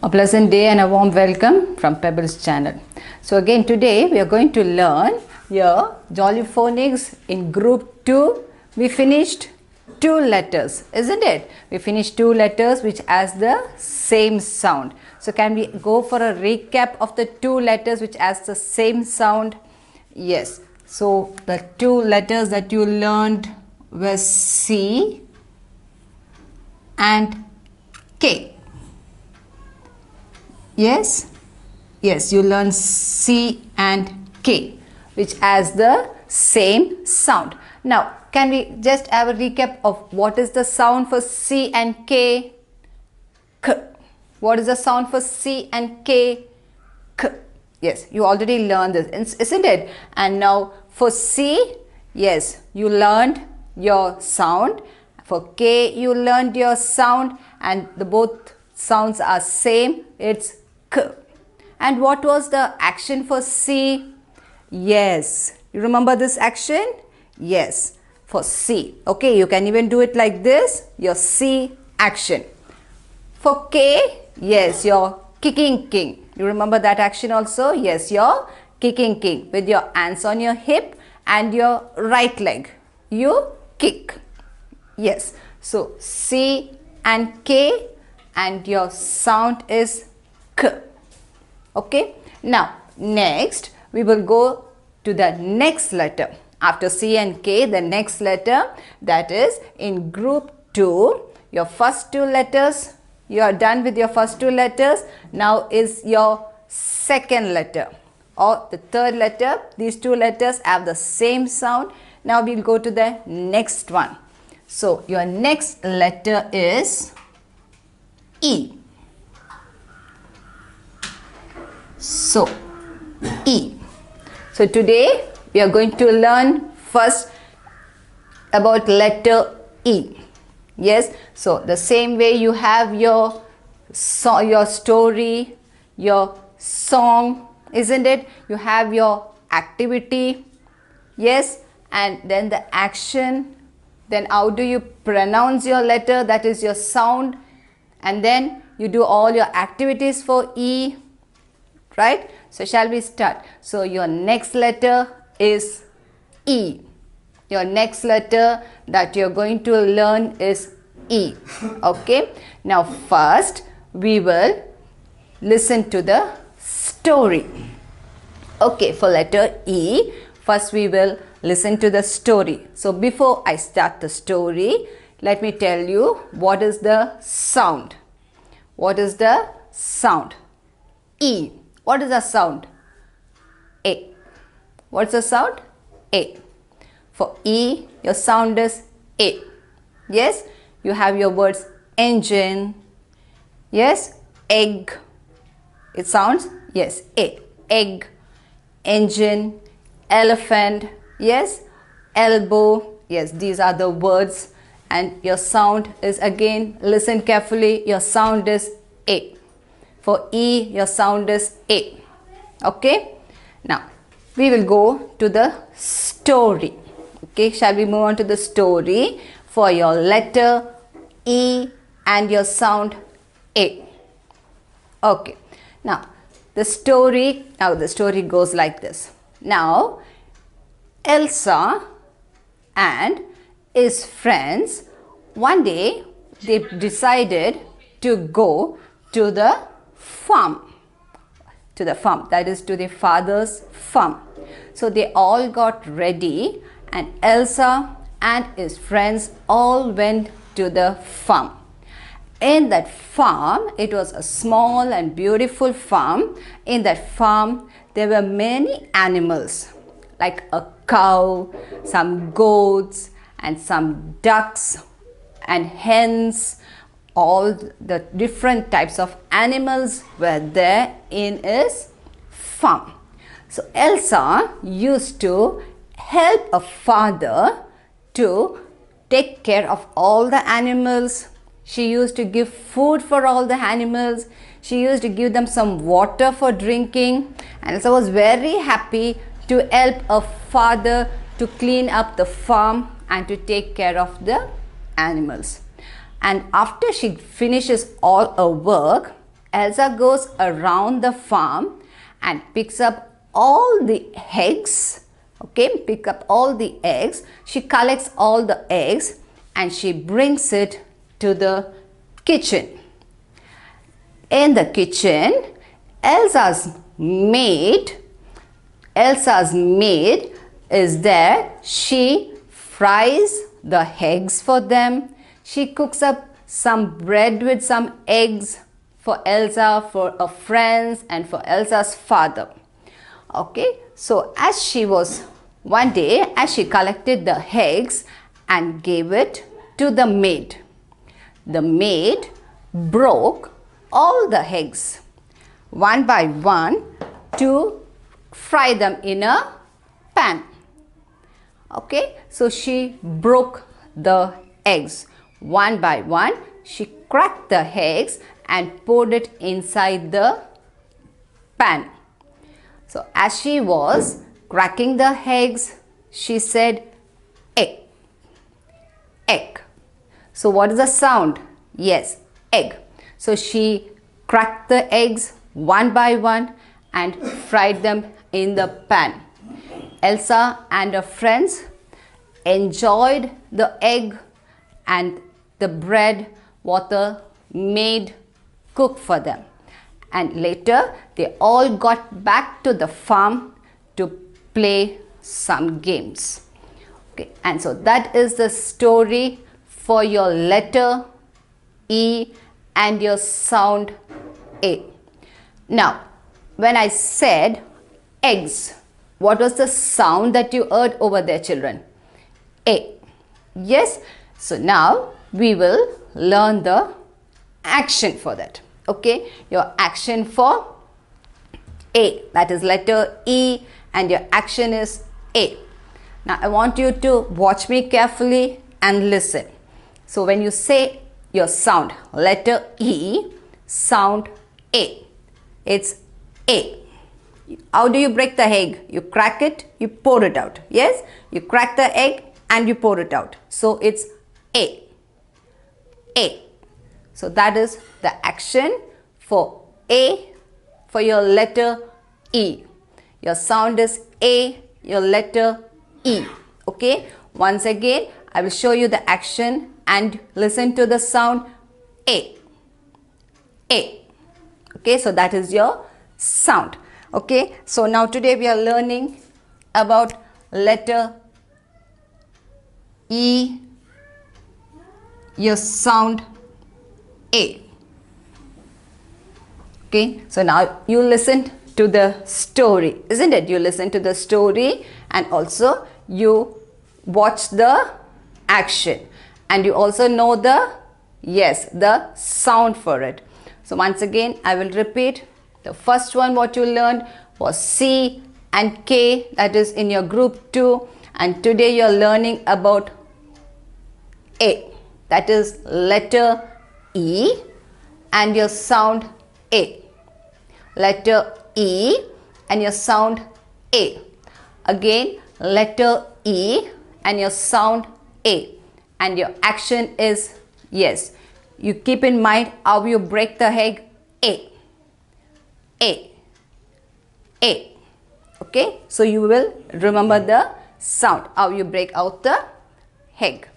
A pleasant day and a warm welcome from Pebbles channel. So again today we are going to learn your Jolly Phonics in group 2. We finished 2 letters, isn't it? We finished 2 letters which has the same sound. So can we go for a recap of the 2 letters which has the same sound? Yes. So the 2 letters that you learned were C and K. Yes, you learn C and K, which has the same sound. Now, can we just have a recap of what is the sound for C and K? K. What is the sound for C and K? K. Yes, you already learned this, isn't it? And now for C, yes, you learned your sound. For K, you learned your sound, and the both sounds are same. It's K. And what was the action for C? Yes. You remember this action? Yes. For C. Okay, you can even do it like this. Your C action. For K, yes, your kicking king. You remember that action also? Yes, your kicking king. With your hands on your hip and your right leg. You kick. Yes. So, C and K and your sound is K. Okay. Now, next we will go to the next letter. After C and K, the next letter, that is in group 2, your first 2 letters, you are done with your first 2 letters. Now is your second letter or the third letter. These 2 letters have the same sound. Now we will go to the next one. So, your next letter is E. So, E. So, today we are going to learn first about letter E. Yes. So, the same way you have your story, your song, isn't it? You have your activity. Yes. And then the action. Then how do you pronounce your letter? That is your sound. And then you do all your activities for E. Right? So, shall we start? So, your next letter is E. Your next letter that you are going to learn is E. Okay. Now, first we will listen to the story. Okay. For letter E, first we will listen to the story. So, before I start the story, let me tell you what is the sound. What is the sound? E. What is the sound? A. What's the sound? A. For E, your sound is A. Yes, you have your words engine. Yes, egg. It sounds, yes, A. Egg, engine, elephant. Yes, elbow. Yes, these are the words. And your sound is, again, listen carefully, your sound is A. For E, your sound is A. Okay. Now, we will go to the story. Okay. Shall we move on to the story for your letter E and your sound A. Okay. Now, the story goes like this. Now, Elsa and his friends, one day they decided to go to the farm. That is to their father's farm. So they all got ready and Elsa and his friends all went to the farm. In that farm, it was a small and beautiful farm. In that farm, there were many animals like a cow, some goats and some ducks and hens. All the different types of animals were there in his farm. So, Elsa used to help a father to take care of all the animals. She used to give food for all the animals. She used to give them some water for drinking. And Elsa was very happy to help a father to clean up the farm and to take care of the animals. And after she finishes all her work, Elsa goes around the farm and picks up all the eggs. Okay, pick up all the eggs. She collects all the eggs and she brings it to the kitchen. In the kitchen, Elsa's maid is there. She fries the eggs for them. She cooks up some bread with some eggs for Elsa, for her friends, and for Elsa's father. Okay, so one day as she collected the eggs and gave it to the maid, the maid broke all the eggs one by one to fry them in a pan. Okay, so she broke the eggs one by one. She cracked the eggs and poured it inside the pan. So as she was cracking the eggs, she said egg, egg. So what is the sound? Yes, egg. So she cracked the eggs one by one and fried them in the pan. Elsa and her friends enjoyed the egg and the bread what the maid cooked for them. And later they all got back to the farm to play some games. Okay, and so that is the story for your letter E and your sound A. Now, when I said eggs, what was the sound that you heard over there, children? A. Yes. So now we will learn the action for that. Okay, your action for A, that is letter E, and your action is A. Now I want you to watch me carefully and listen. So when you say your sound, letter E, sound A, it's A. How do you break the egg? You crack it, you pour it out. Yes, you crack the egg and you pour it out. So it's A. A. So that is the action for A, for your letter E. Your sound is A, your letter E. Okay, once again I will show you the action and listen to the sound A. A. Okay, so that is your sound. Okay, so now today we are learning about letter E, your sound A. Okay, so now you listen to the story, isn't it? You listen to the story and also you watch the action and you also know the, yes, the sound for it. So once again I will repeat. The first one what you learned was C and K, that is in your group 2, and today you are learning about A, that is letter E and your sound A. Letter E and your sound A. Again, letter E and your sound A. And your action is, yes, you keep in mind how you break the egg. A. A. A. Okay, so you will remember the sound, how you break out the egg.